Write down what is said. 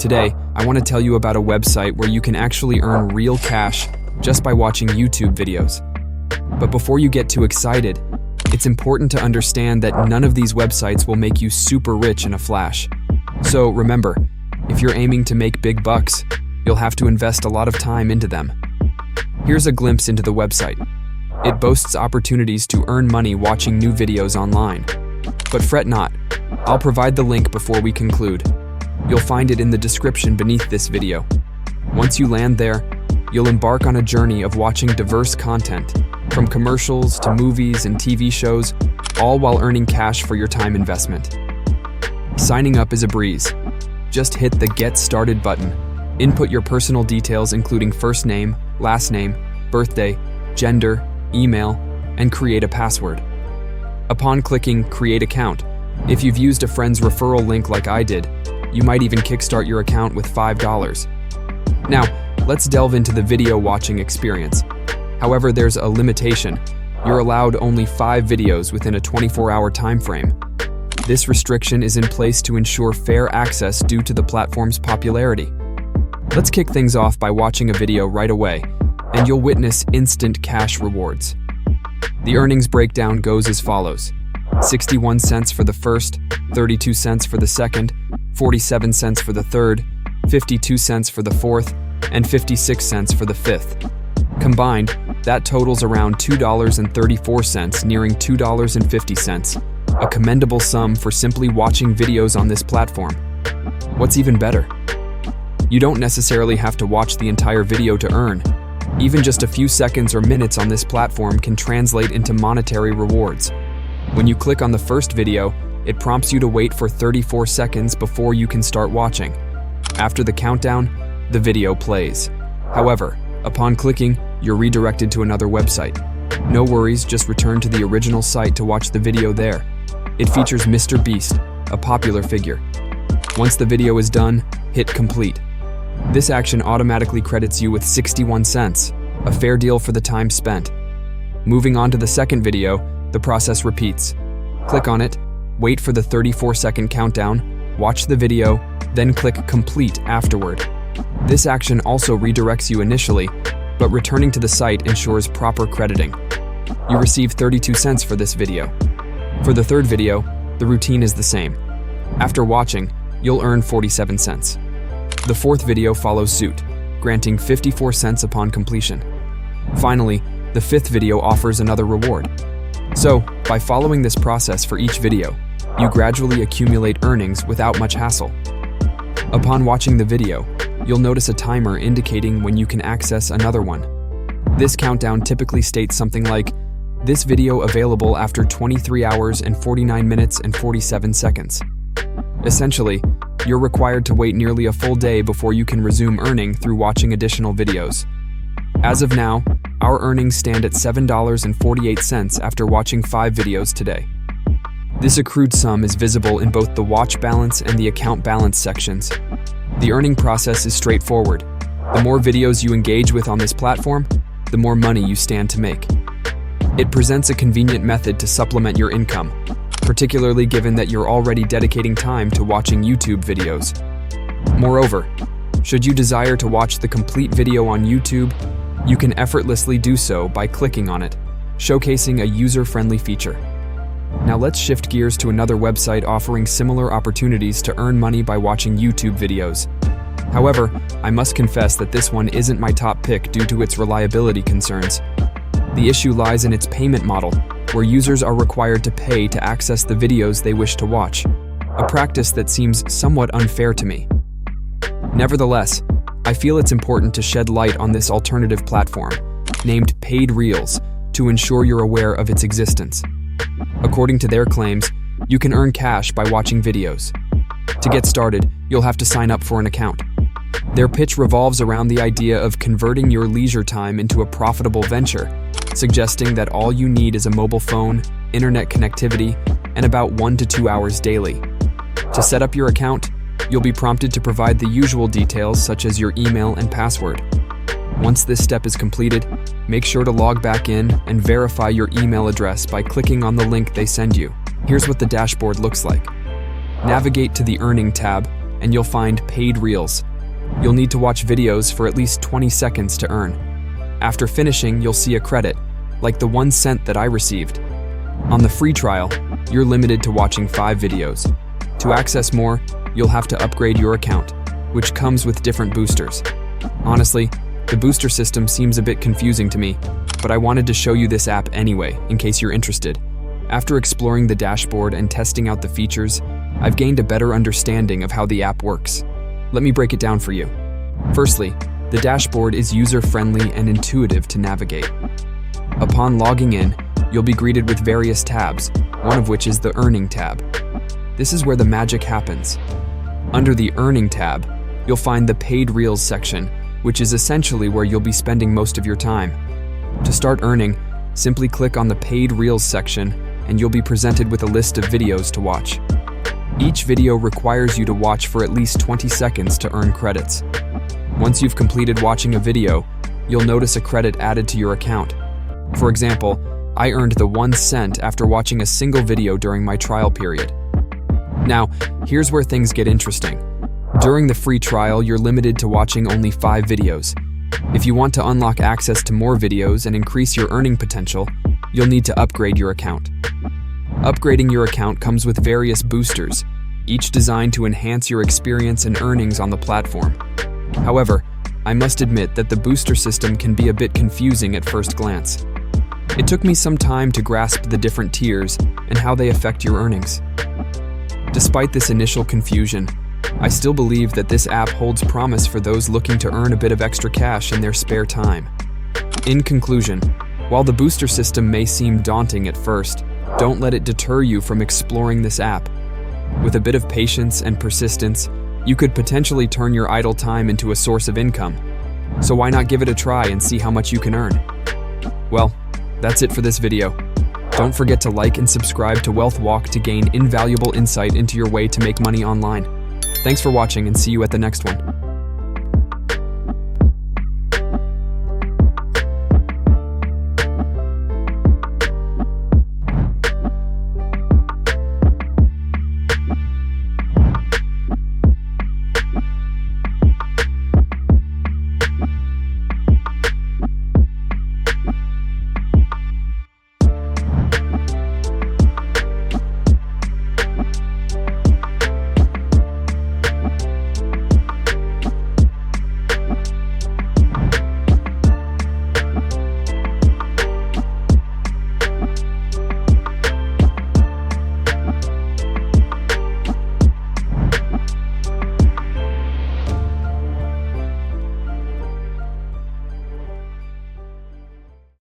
Today, I want to tell you about a website where you can actually earn real cash just by watching YouTube videos. But before you get too excited, it's important to understand that none of these websites will make you super rich in a flash. So remember, if you're aiming to make big bucks, you'll have to invest a lot of time into them. Here's a glimpse into the website. It boasts opportunities to earn money watching new videos online. But fret not, I'll provide the link before we conclude. You'll find it in the description beneath this video. Once you land there, you'll embark on a journey of watching diverse content, from commercials to movies and TV shows, all while earning cash for your time investment. Signing up is a breeze. Just hit the Get Started button. Input your personal details including first name, last name, birthday, gender, email, and create a password. Upon clicking Create Account, if you've used a friend's referral link like I did, you might even kickstart your account with $5. Now, let's delve into the video watching experience. However, there's a limitation. You're allowed only 5 videos within a 24-hour time frame. This restriction is in place to ensure fair access due to the platform's popularity. Let's kick things off by watching a video right away, and you'll witness instant cash rewards. The earnings breakdown goes as follows: 61 cents for the first, 32 cents for the second, 47 cents for the third, 52 cents for the fourth, and 56 cents for the fifth. Combined, that totals around $2.34, nearing $2.50, a commendable sum for simply watching videos on this platform. What's even better? You don't necessarily have to watch the entire video to earn. Even just a few seconds or minutes on this platform can translate into monetary rewards. When you click on the first video, it prompts you to wait for 34 seconds before you can start watching. After the countdown, the video plays. However, upon clicking, you're redirected to another website. No worries, just return to the original site to watch the video there. It features Mr. Beast, a popular figure. Once the video is done, hit complete. This action automatically credits you with 61 cents, a fair deal for the time spent. Moving on to the second video, the process repeats. Click on it, wait for the 34-second countdown, watch the video, then click complete afterward. This action also redirects you initially, but returning to the site ensures proper crediting. You receive 32 cents for this video. For the third video, the routine is the same. After watching, you'll earn 47 cents. The fourth video follows suit, granting 54 cents upon completion. Finally, the fifth video offers another reward. So, by following this process for each video, you gradually accumulate earnings without much hassle. Upon watching the video, you'll notice a timer indicating when you can access another one. This countdown typically states something like, "This video available after 23 hours and 49 minutes and 47 seconds." Essentially, you're required to wait nearly a full day before you can resume earning through watching additional videos. As of now, our earnings stand at $7.48 after watching 5 videos today. This accrued sum is visible in both the watch balance and the account balance sections. The earning process is straightforward. The more videos you engage with on this platform, the more money you stand to make. It presents a convenient method to supplement your income, particularly given that you're already dedicating time to watching YouTube videos. Moreover, should you desire to watch the complete video on YouTube, you can effortlessly do so by clicking on it, showcasing a user-friendly feature. Now let's shift gears to another website offering similar opportunities to earn money by watching YouTube videos. However, I must confess that this one isn't my top pick due to its reliability concerns. The issue lies in its payment model, where users are required to pay to access the videos they wish to watch, a practice that seems somewhat unfair to me. Nevertheless, I feel it's important to shed light on this alternative platform, named Paid Reels, to ensure you're aware of its existence. According to their claims, you can earn cash by watching videos. To get started, you'll have to sign up for an account. Their pitch revolves around the idea of converting your leisure time into a profitable venture, suggesting that all you need is a mobile phone, internet connectivity, and about 1 to 2 hours daily. To set up your account, you'll be prompted to provide the usual details such as your email and password. Once this step is completed, make sure to log back in and verify your email address by clicking on the link they send you. Here's what the dashboard looks like. Navigate to the Earning tab, and you'll find paid reels. You'll need to watch videos for at least 20 seconds to earn. After finishing, you'll see a credit, like the 1 cent that I received. On the free trial, you're limited to watching 5 videos. To access more, you'll have to upgrade your account, which comes with different boosters. Honestly, the booster system seems a bit confusing to me, but I wanted to show you this app anyway, in case you're interested. After exploring the dashboard and testing out the features, I've gained a better understanding of how the app works. Let me break it down for you. Firstly, the dashboard is user-friendly and intuitive to navigate. Upon logging in, you'll be greeted with various tabs, one of which is the Earning tab. This is where the magic happens. Under the Earning tab, you'll find the Paid Reels section, which is essentially where you'll be spending most of your time. To start earning, simply click on the Paid Reels section and you'll be presented with a list of videos to watch. Each video requires you to watch for at least 20 seconds to earn credits. Once you've completed watching a video, you'll notice a credit added to your account. For example, I earned the 1 cent after watching a single video during my trial period. Now, here's where things get interesting. During the free trial, you're limited to watching only 5 videos. If you want to unlock access to more videos and increase your earning potential, you'll need to upgrade your account. Upgrading your account comes with various boosters, each designed to enhance your experience and earnings on the platform. However, I must admit that the booster system can be a bit confusing at first glance. It took me some time to grasp the different tiers and how they affect your earnings. Despite this initial confusion, I still believe that this app holds promise for those looking to earn a bit of extra cash in their spare time. In conclusion, while the booster system may seem daunting at first, don't let it deter you from exploring this app. With a bit of patience and persistence, you could potentially turn your idle time into a source of income. So why not give it a try and see how much you can earn? Well, that's it for this video. Don't forget to like and subscribe to WealthWalk to gain invaluable insight into your way to make money online. Thanks for watching and see you at the next one.